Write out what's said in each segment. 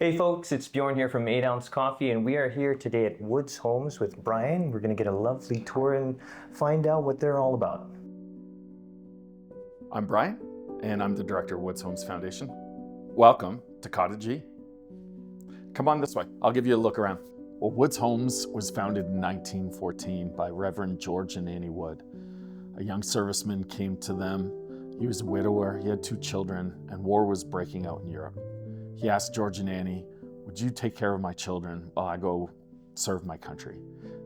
Hey folks, it's Bjorn here from 8 Ounce Coffee, and we are here today at Woods Homes with Brian. We're going to get a lovely tour and find out what they're all about. I'm Brian, and I'm the director of Woods Homes Foundation. Welcome to Cottage E. Come on this way, I'll give you a look around. Well, Woods Homes was founded in 1914 by Reverend George and Annie Wood. A young serviceman came to them. He was a widower, he had 2 children, and war was breaking out in Europe. He asked George and Annie, "Would you take care of my children while I go serve my country?"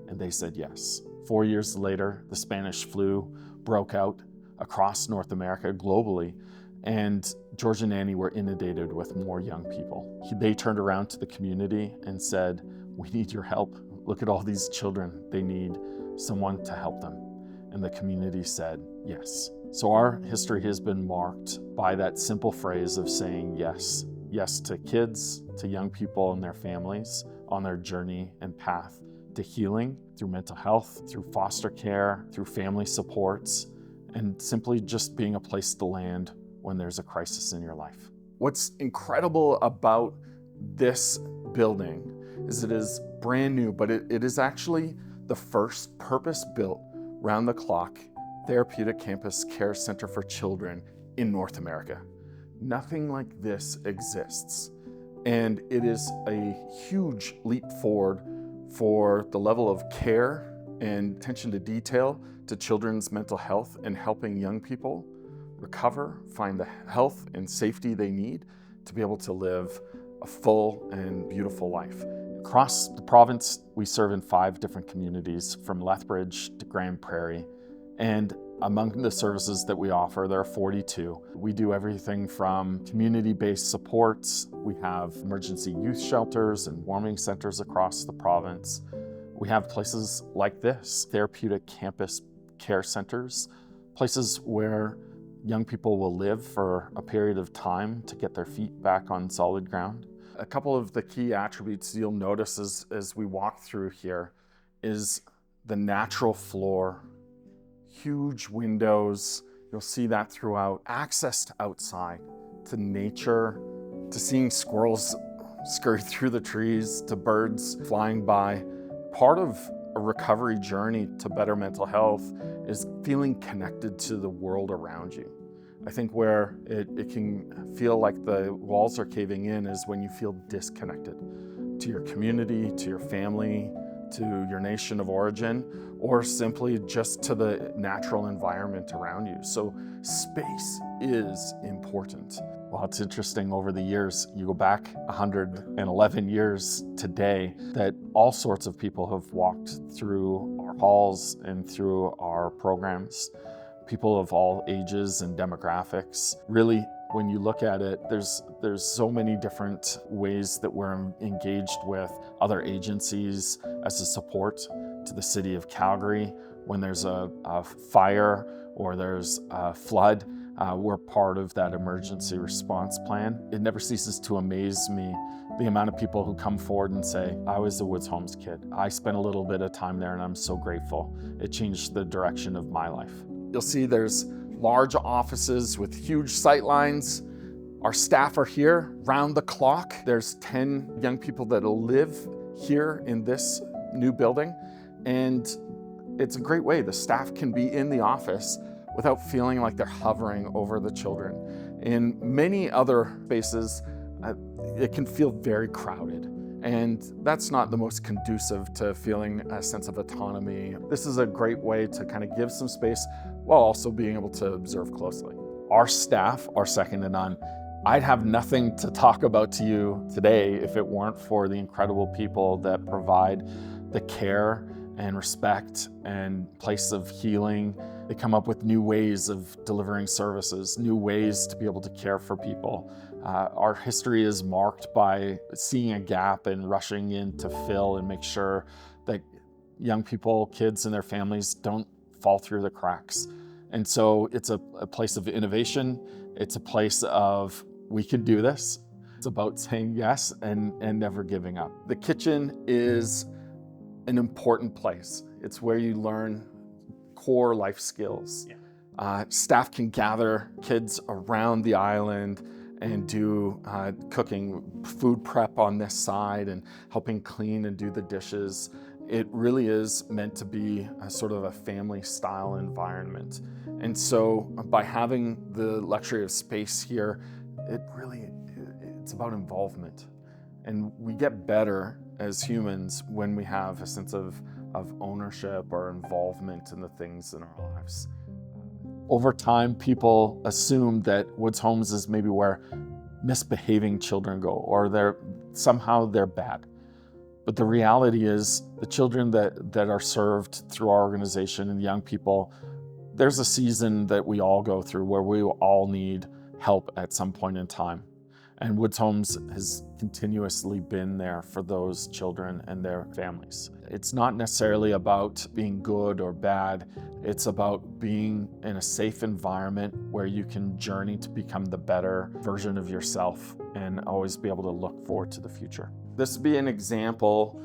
And they said yes. 4 years later, the Spanish flu broke out across North America, globally, and George and Annie were inundated with more young people. They turned around to the community and said, "We need your help. Look at all these children. They need someone to help them." And the community said yes. So our history has been marked by that simple phrase of saying yes. Yes to kids, to young people and their families on their journey and path to healing through mental health, through foster care, through family supports, and simply just being a place to land when there's a crisis in your life. What's incredible about this building is it is brand new, but it is actually the first purpose-built, round-the-clock therapeutic campus care center for children in North America. Nothing like this exists. And it is a huge leap forward for the level of care and attention to detail to children's mental health and helping young people recover, find the health and safety they need to be able to live a full and beautiful life. Across the province, we serve in 5 different communities, from Lethbridge to Grand Prairie. And among the services that we offer, there are 42. We do everything from community-based supports. We have emergency youth shelters and warming centers across the province. We have places like this, therapeutic campus care centers, places where young people will live for a period of time to get their feet back on solid ground. A couple of the key attributes you'll notice as we walk through here is the natural floor. Huge windows, you'll see that throughout. Access to outside, to nature, to seeing squirrels scurry through the trees, to birds flying by. Part of a recovery journey to better mental health is feeling connected to the world around you. I think where it can feel like the walls are caving in is when you feel disconnected to your community, to your family, to your nation of origin, or simply just to the natural environment around you. So space is important. Well, it's interesting, over the years, you go back 111 years today, that all sorts of people have walked through our halls and through our programs. People of all ages and demographics. Really, when you look at it, there's so many different ways that we're engaged with other agencies as a support to the city of Calgary. When there's a fire or there's a flood, we're part of that emergency response plan. It never ceases to amaze me the amount of people who come forward and say, "I was a Woods Homes kid. I spent a little bit of time there and I'm so grateful. It changed the direction of my life." You'll see there's large offices with huge sight lines. Our staff are here round the clock. There's 10 young people that'll live here in this new building. And it's a great way. The staff can be in the office without feeling like they're hovering over the children. In many other spaces, it can feel very crowded. And that's not the most conducive to feeling a sense of autonomy. This is a great way to kind of give some space while also being able to observe closely. Our staff are second to none. I'd have nothing to talk about to you today if it weren't for the incredible people that provide the care and respect and place of healing. They come up with new ways of delivering services, new ways to be able to care for people. Our history is marked by seeing a gap and rushing in to fill and make sure that young people, kids and their families don't fall through the cracks. And so it's a place of innovation. It's a place of, we can do this. It's about saying yes and never giving up. The kitchen is an important place. It's where you learn core life skills. Staff can gather kids around the island and do cooking, food prep on this side and helping clean and do the dishes. It really is meant to be a sort of a family style environment. And so by having the luxury of space here, it's about involvement. And we get better as humans when we have a sense of ownership or involvement in the things in our lives. Over time, people assume that Woods Homes is maybe where misbehaving children go, or they're bad. But the reality is the children that are served through our organization and young people, there's a season that we all go through where we all need help at some point in time. And Woods Homes has continuously been there for those children and their families. It's not necessarily about being good or bad. It's about being in a safe environment where you can journey to become the better version of yourself and always be able to look forward to the future. This would be an example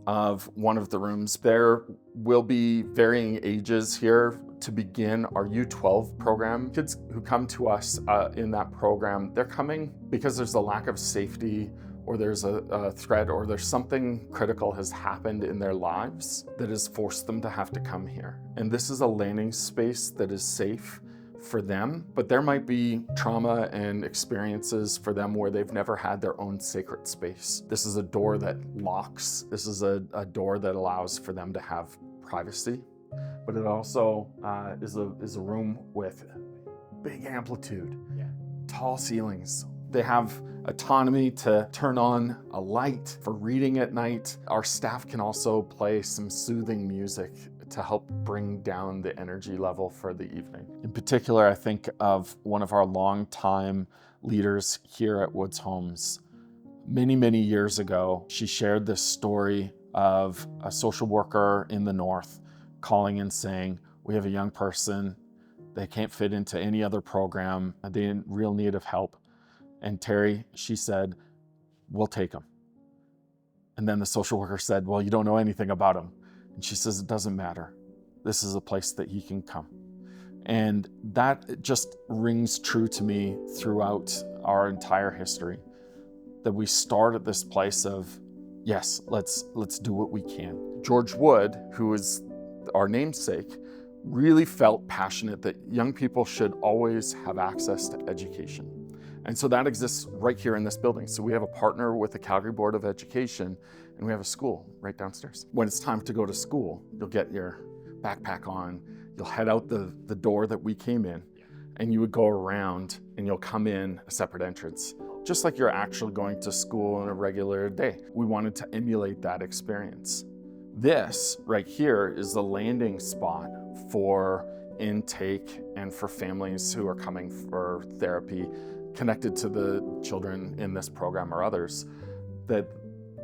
of one of the rooms. There will be varying ages here. To begin our U12 program, kids who come to us in that program, they're coming because there's a lack of safety, or there's a threat, or there's something critical has happened in their lives that has forced them to have to come here. And this is a landing space that is safe for them, but there might be trauma and experiences for them where they've never had their own sacred space. This is a door that locks. This is a door that allows for them to have privacy. But it also is a room with big amplitude, tall ceilings. They have autonomy to turn on a light for reading at night. Our staff can also play some soothing music to help bring down the energy level for the evening. In particular, I think of one of our longtime leaders here at Woods Homes. Many, many years ago, she shared this story of a social worker in the north calling and saying, we have a young person, they can't fit into any other program, they're in real need of help. And Terry, she said, we'll take them. And then the social worker said, well, you don't know anything about him. And she says, it doesn't matter. This is a place that he can come. And that just rings true to me throughout our entire history, that we start at this place of, yes, let's do what we can. George Wood, who is our namesake, really felt passionate that young people should always have access to education. And so that exists right here in this building. So we have a partner with the Calgary Board of Education, and we have a school right downstairs. When it's time to go to school, you'll get your backpack on, you'll head out the door that we came in, and you would go around and you'll come in a separate entrance, just like you're actually going to school on a regular day. We wanted to emulate that experience. This right here is the landing spot for intake and for families who are coming for therapy connected to the children in this program or others, that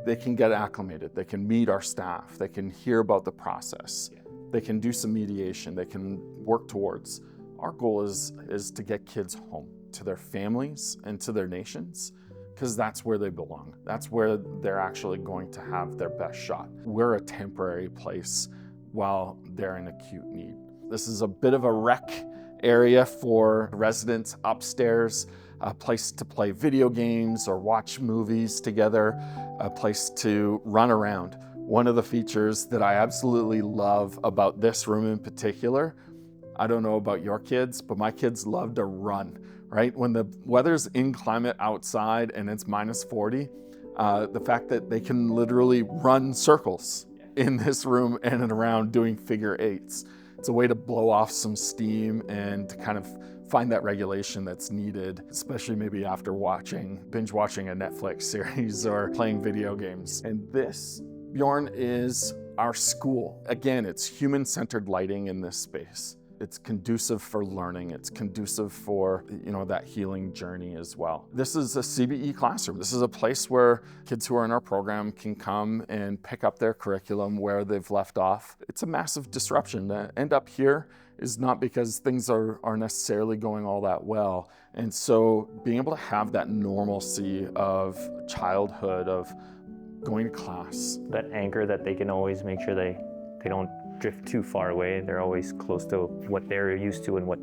they can get acclimated, they can meet our staff, they can hear about the process, they can do some mediation, they can work towards. Our goal is to get kids home to their families and to their nations, because that's where they belong. That's where they're actually going to have their best shot. We're a temporary place while they're in acute need. This is a bit of a rec area for residents upstairs, a place to play video games or watch movies together, a place to run around. One of the features that I absolutely love about this room in particular, I don't know about your kids, but my kids love to run, right? When the weather's inclement outside and it's -40, the fact that they can literally run circles in this room and around doing figure eights. It's a way to blow off some steam and to kind of find that regulation that's needed, especially maybe after binge watching a Netflix series or playing video games. And this, Bjorn, is our school. Again, it's human-centered lighting in this space. It's conducive for learning. It's conducive for, that healing journey as well. This is a CBE classroom. This is a place where kids who are in our program can come and pick up their curriculum where they've left off. It's a massive disruption. To end up here is not because things are necessarily going all that well. And so being able to have that normalcy of childhood, of going to class. That anchor that they can always make sure they don't drift too far away. They're always close to what they're used to and what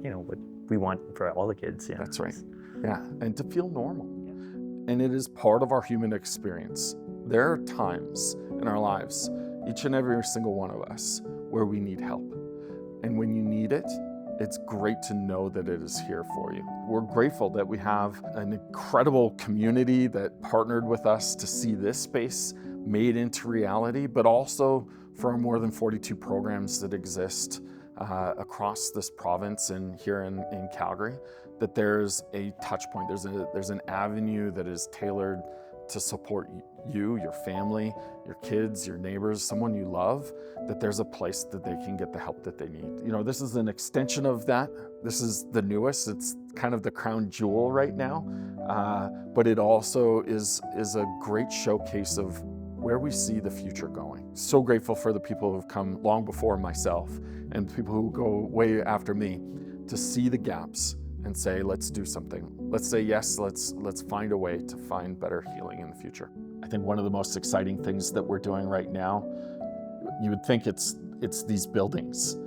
we want for all the kids. Yeah. That's right. Yeah, and to feel normal. And it is part of our human experience. There are times in our lives, each and every single one of us, where we need help. And when you need it, it's great to know that it is here for you. We're grateful that we have an incredible community that partnered with us to see this space made into reality, but also for our more than 42 programs that exist across this province and here in Calgary, that there's a touch point, there's an avenue that is tailored to support you, your family, your kids, your neighbors, someone you love, that there's a place that they can get the help that they need. You know, this is an extension of that. This is the newest. It's kind of the crown jewel right now, but it also is a great showcase of where we see the future going. So grateful for the people who've come long before myself and people who go way after me to see the gaps and say, let's do something. Let's say yes, let's find a way to find better healing in the future. I think one of the most exciting things that we're doing right now, you would think it's these buildings.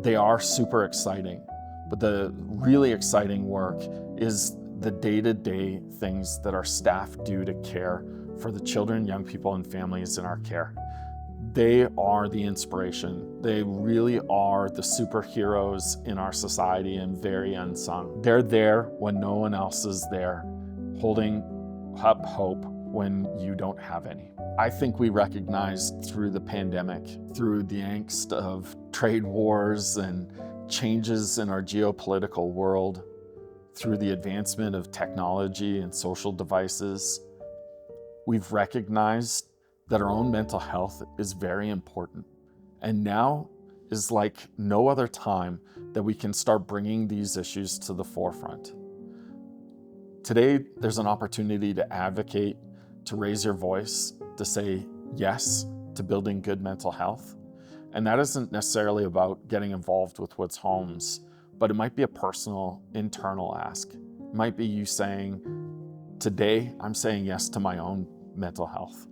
They are super exciting, but the really exciting work is the day-to-day things that our staff do to care for the children, young people, and families in our care. They are the inspiration. They really are the superheroes in our society and very unsung. They're there when no one else is there, holding up hope when you don't have any. I think we recognized through the pandemic, through the angst of trade wars and changes in our geopolitical world, through the advancement of technology and social devices, we've recognized that our own mental health is very important. And now is like no other time that we can start bringing these issues to the forefront. Today, there's an opportunity to advocate, to raise your voice, to say yes to building good mental health. And that isn't necessarily about getting involved with Woods Homes, but it might be a personal, internal ask. It might be you saying, today, I'm saying yes to my own mental health.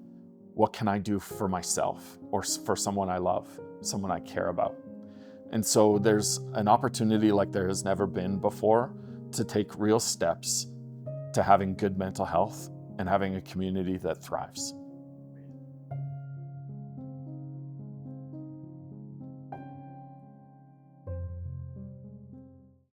What can I do for myself or for someone I love, someone I care about? And so there's an opportunity like there has never been before to take real steps to having good mental health and having a community that thrives.